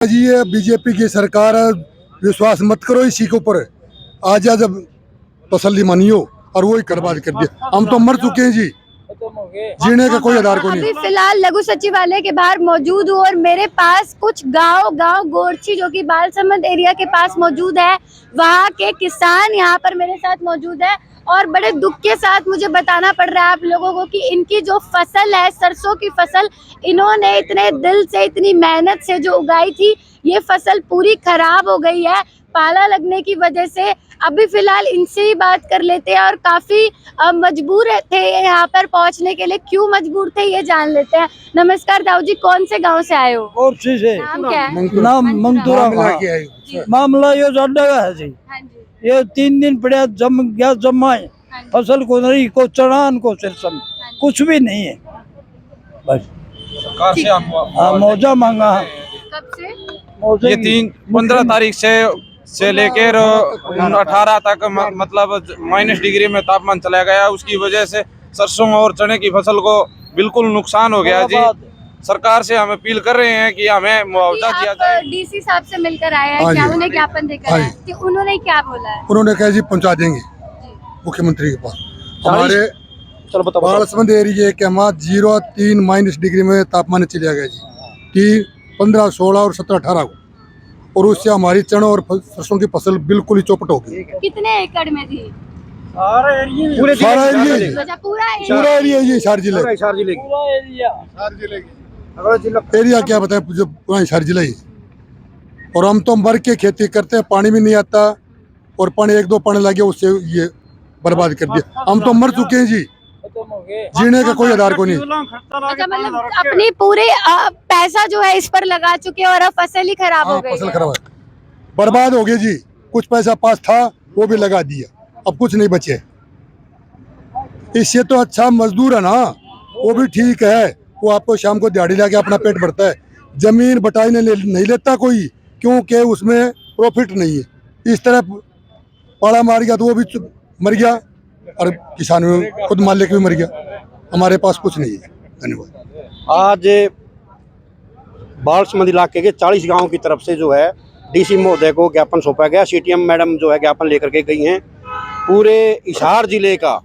जी ये बीजेपी की सरकार है, विश्वास मत करो इसी के ऊपर। आज जब तसल्ली मानियो और वही बर्बाद कर दिया। हम तो मर चुके हैं जी, जीने का कोई आधार को नहीं। अभी फिलहाल लघु सचिवालय के बाहर मौजूद हूँ और मेरे पास कुछ गांव गोरछी जो कि बालसमंद एरिया के पास मौजूद है, वहाँ के किसान यहाँ पर मेरे साथ मौजूद है और बड़े दुख के साथ मुझे बताना पड़ रहा है आप लोगों को कि इनकी जो फसल है, सरसों की फसल, इन्होंने इतने दिल से, इतनी मेहनत से जो उगाई थी, ये फसल पूरी खराब हो गई है पाला लगने की वजह से। अभी फिलहाल इनसे ही बात कर लेते हैं और काफी मजबूर थे यहाँ पर पहुँचने के लिए। क्यों मजबूर थे ये जान लेते हैं। नमस्कार दाऊ जी, कौन से गांव से आए हो? और चीज है नाम क्या है? नाम मंगतुरा। मामला ये ज्यादा का है जी। हाँ जी, ये 3 दिन पड़े जम गया, जमाए हाँ जी, फसल को नहीं, को चढ़ान को सिरसम हाँ जी। कुछ भी नहीं है। बस सरकार से आप मौजा मांगा। कब से? मौजे ये की 15 तारीख से लेकर 18 तक मतलब -डिग्री में तापमान चला गया। उसकी वजह से सरसों और चने की फसल को बिल्कुल नुकसान हो गया जी। सरकार से हम अपील कर रहे हैं कि हमें मुआवजा दिया जाए। डीसी साहब से मिलकर आए हैं, हाँ क्या जी। उन्हें ज्ञापन देकर हाँ आए जी। हैं? कि उन्होंने क्या बोला है? उन्होंने कहा जी पहुंचा देंगे मुख्यमंत्री के पास। हमारे बालसमंद एरिया के वहाँ 0-3 डिग्री में तापमान चला गया जी, कि 15, 16 और 17, 18 को, और उससे हमारी चना और सरसों की फसल बिल्कुल ही चौपट हो गई। कितने एकड़ में थी? सारा एरिया जी, अच्छा, पूरा पूरा एरिया जी, हिसार जिले एरिया क्या बताए, जो पूरा हिसार जिला ही। और हम तो मर के खेती करते हैं, पानी भी नहीं आता, और पानी 1-2 पानी लगे उससे ये बर्बाद कर दिया। हम तो मर चुके हैं जी, जीने का कोई आधार को नहीं। अच्छा, मतलब अपनी पूरी पैसा जो है इस पर लगा चुके और अब फसल ही खराब हो गई फसल है। खराब है, बर्बाद हो गई जी। कुछ पैसा पास था वो भी लगा दिया, अब कुछ नहीं बचे। इससे तो अच्छा मजदूर है ना, वो भी ठीक है, वो आपको शाम को दिहाड़ी लाके अपना पेट भरता है। जमीन बटाई नहीं लेता कोई, क्योंकि उसमें प्रॉफिट नहीं है। इस तरह पाला मार गया तो वो भी मर गया, और किसान खुद मालिक भी मर गया। हमारे पास कुछ नहीं है। धन्यवाद। आज बालसमंद इलाके के 40 गांव की तरफ से जो है डीसी महोदय को ज्ञापन सौंपा गया। सीटीएम मैडम जो है ज्ञापन लेकर के गई हैं। पूरे हिसार जिले का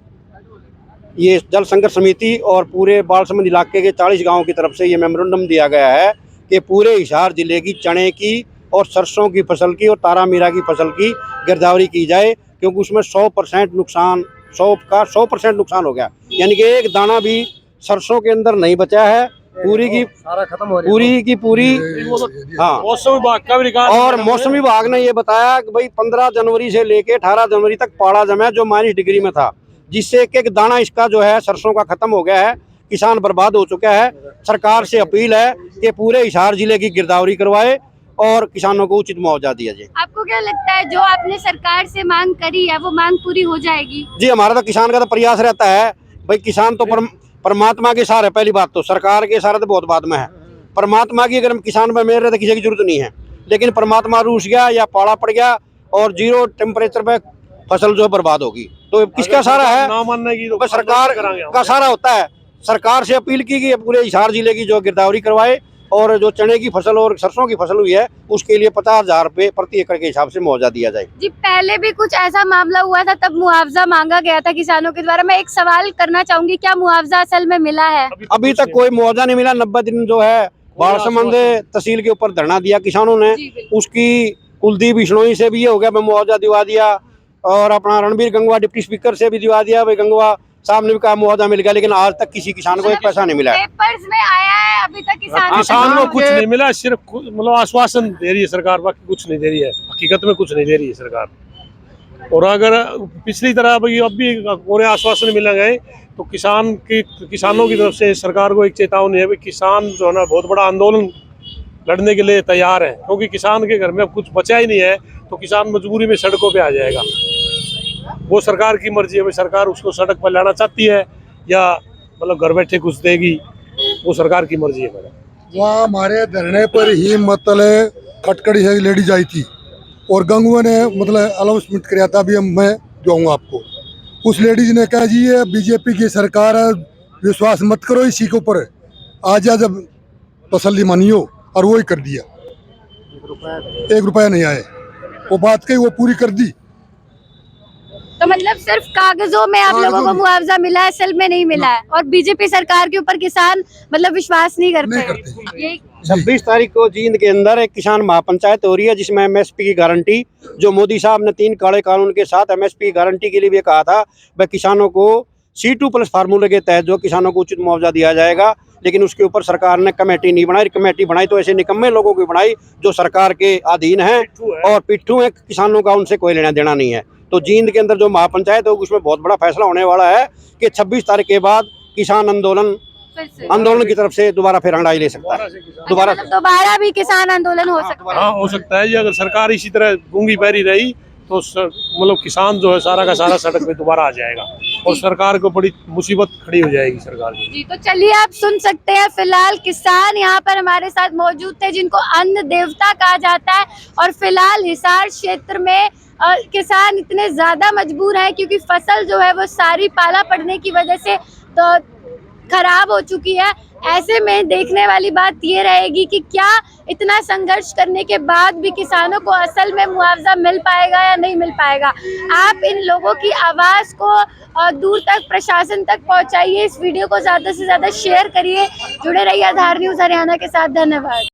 ये जल संघर्ष समिति और पूरे बालसमंद इलाके के 40 गांव की तरफ से ये मेमोरेंडम दिया गया है कि पूरे हिसार जिले की चने की और सरसों की फसल की और तारा मीरा की फसल की गिरदावरी की जाए, क्योंकि उसमें 100% नुकसान, 100% नुकसान हो गया। यानी कि एक दाना भी सरसों के अंदर नहीं बचा है। पूरी की पूरी हाँ। मौसम विभाग का भी रिकॉर्ड और मौसम विभाग ने ये बताया कि भाई 15 जनवरी से लेके 18 जनवरी तक पाला जमा जो -डिग्री में था, जिससे एक दाना इसका जो है सरसों का खत्म हो गया है। किसान बर्बाद हो चुका है। सरकार से अपील है कि पूरे हिसार जिले की गिरदावरी करवाए और किसानों को उचित मुआवजा दिया जाए। आपको क्या लगता है जो आपने सरकार से मांग करी है वो मांग पूरी हो जाएगी? जी, हमारा तो किसान का तो प्रयास रहता है भाई। किसान तो परमात्मा के सहारे, पहली बात तो सरकार के सहारे तो बहुत बाद में है। परमात्मा की अगर हम किसान पर मेहर रहे तो किसी की जरूरत नहीं है, लेकिन परमात्मा रूस गया या पाला पड़ गया और 0 टेम्परेचर पे फसल जो बर्बाद होगी, तो किसका सहारा है? ना मानने की बस सरकार का सहारा होता है। सरकार से अपील की कि पूरे हिसार जिले की जो गिरदावरी करवाए और जो चने की फसल और सरसों की फसल हुई है उसके लिए 50,000 रुपये प्रति एकड़ के हिसाब से मुआवजा दिया जाए। जी, पहले भी कुछ ऐसा मामला हुआ था, तब मुआवजा मांगा गया था किसानों के द्वारा। मैं एक सवाल करना चाहूंगी, क्या मुआवजा असल में मिला है? अभी तक कोई मुआवजा नहीं मिला। 90 दिन जो है बालसमंद तहसील के ऊपर धरना दिया किसानों ने। जी, बिल्कुल। उसकी कुलदीप बिश्नोई से भी ये हो गया, मैं मुआवजा दिवा दिया, और अपना रणबीर गंगवा डिप्टी स्पीकर से भी दिवा दिया, भाई गंगवा साहब ने भी कहा मुआवजा मिल गया, लेकिन आज तक किसी किसान को एक पैसा नहीं मिला है। पेपर्स में आया है अभी तक किसान को कुछ नहीं मिला, सिर्फ मतलब आश्वासन दे रही है सरकार, बाकी कुछ नहीं दे रही है। हकीकत में कुछ नहीं दे रही है सरकार। और अगर पिछली तरह भाई अब भी पूरे आश्वासन मिल गए तो किसानों की तरफ से सरकार को एक चेतावनी है कि किसान जो है ना बहुत बड़ा आंदोलन लड़ने के लिए तैयार है, क्योंकि किसान के घर में अब कुछ बचा ही नहीं है, तो किसान मजबूरी में सड़कों पे आ जाएगा। वो सरकार की मर्जी है, भाई सरकार उसको सड़क पर लाना चाहती है या मतलब घर बैठे कुछ देगी, वो सरकार की मर्जी है। मैडम वहाँ हमारे धरने पर ही मतलब खटखड़ी है लेडीज आई थी, और गंगुआ ने मतलब अनाउंसमेंट किया था, अभी मैं जाऊँगा आपको। उस लेडीज ने कहा जी ये बीजेपी की सरकार है, विश्वास मत करो इसी के ऊपर। आज जब तसल्ली मानियो, और वही कर दिया। 1 रुपया नहीं आए। वो बात कही, वो पूरी कर दी। तो मतलब सिर्फ कागजों में आप लोगों को मुआवजा मिला है, असल में नहीं मिला है। और बीजेपी सरकार के ऊपर किसान मतलब विश्वास नहीं करते। ये 26 तारीख को जींद के अंदर एक किसान महापंचायत हो रही है, जिसमें एमएसपी की गारंटी, जो मोदी साहब ने 3 काले कानून के साथ एमएसपी की गारंटी के लिए भी कहा था, वह किसानों को C2+ फार्मूले के तहत जो किसानों को उचित मुआवजा दिया जाएगा। लेकिन उसके ऊपर सरकार ने कमेटी नहीं बनाई। कमेटी बनाई तो ऐसे निकम्मे लोगों की बनाई जो सरकार के अधीन हैं और पिट्ठू है, किसानों का उनसे कोई लेना देना नहीं है। तो जींद के अंदर जो महापंचायत है उसमें बहुत बड़ा फैसला होने वाला है कि 26 तारीख के बाद किसान आंदोलन की तरफ से दोबारा फिर अंगड़ाई ले सकता है। दोबारा भी किसान आंदोलन हो सकता है। हाँ, हो सकता है जी। अगर सरकार इसी तरह गूंगी पैरी रही तो मतलब किसान जो है सारा का सारा सड़क पे दोबारा आ जाएगा और सरकार को बड़ी मुसीबत खड़ी हो जाएगी सरकार की। जी, तो चलिए आप सुन सकते हैं, फिलहाल किसान यहाँ पर हमारे साथ मौजूद थे, जिनको अन्न देवता कहा जाता है। और फिलहाल हिसार क्षेत्र में किसान इतने ज्यादा मजबूर हैं क्योंकि फसल जो है वो सारी पाला पड़ने की वजह से तो खराब हो चुकी है। ऐसे में देखने वाली बात ये रहेगी कि क्या इतना संघर्ष करने के बाद भी किसानों को असल में मुआवजा मिल पाएगा या नहीं मिल पाएगा। आप इन लोगों की आवाज को दूर तक, प्रशासन तक पहुंचाइए। इस वीडियो को ज्यादा से ज्यादा शेयर करिए। जुड़े रहिए आधार न्यूज़ हरियाणा के साथ। धन्यवाद।